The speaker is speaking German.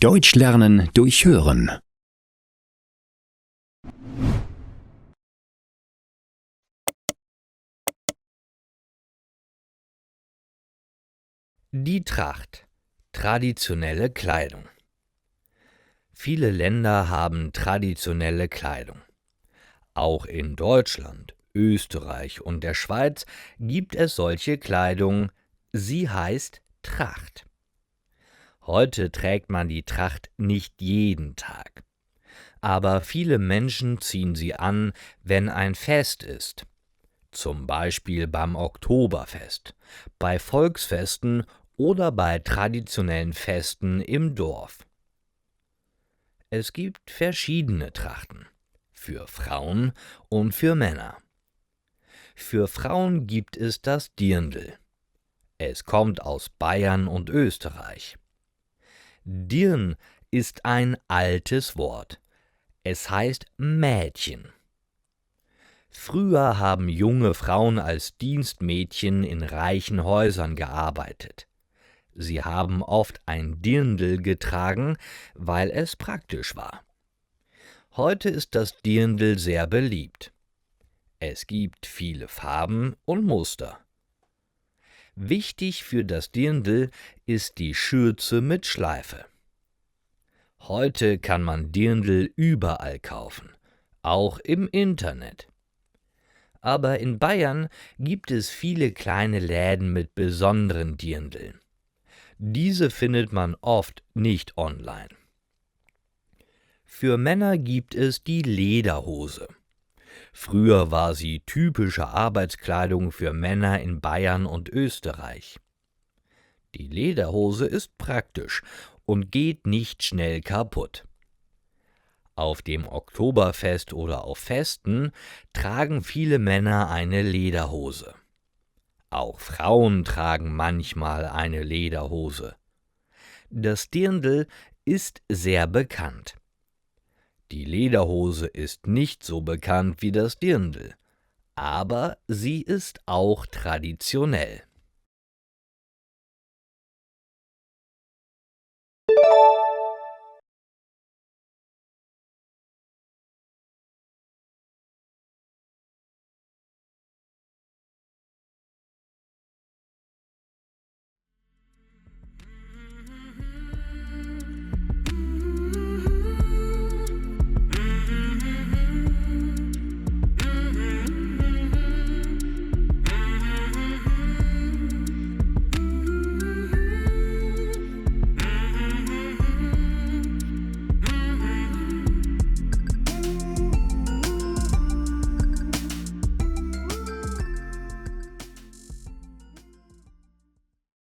Deutsch lernen durch Hören. Die Tracht. Traditionelle Kleidung. Viele Länder haben traditionelle Kleidung. Auch in Deutschland, Österreich und der Schweiz gibt es solche Kleidung. Sie heißt Tracht. Heute trägt man die Tracht nicht jeden Tag. Aber viele Menschen ziehen sie an, wenn ein Fest ist. Zum Beispiel beim Oktoberfest, bei Volksfesten oder bei traditionellen Festen im Dorf. Es gibt verschiedene Trachten, für Frauen und für Männer. Für Frauen gibt es das Dirndl. Es kommt aus Bayern und Österreich. Dirn ist ein altes Wort. Es heißt Mädchen. Früher haben junge Frauen als Dienstmädchen in reichen Häusern gearbeitet. Sie haben oft ein Dirndl getragen, weil es praktisch war. Heute ist das Dirndl sehr beliebt. Es gibt viele Farben und Muster. Wichtig für das Dirndl ist die Schürze mit Schleife. Heute kann man Dirndl überall kaufen, auch im Internet. Aber in Bayern gibt es viele kleine Läden mit besonderen Dirndln. Diese findet man oft nicht online. Für Männer gibt es die Lederhose. Früher war sie typische Arbeitskleidung für Männer in Bayern und Österreich. Die Lederhose ist praktisch und geht nicht schnell kaputt. Auf dem Oktoberfest oder auf Festen tragen viele Männer eine Lederhose. Auch Frauen tragen manchmal eine Lederhose. Das Dirndl ist sehr bekannt. Die Lederhose ist nicht so bekannt wie das Dirndl, aber sie ist auch traditionell.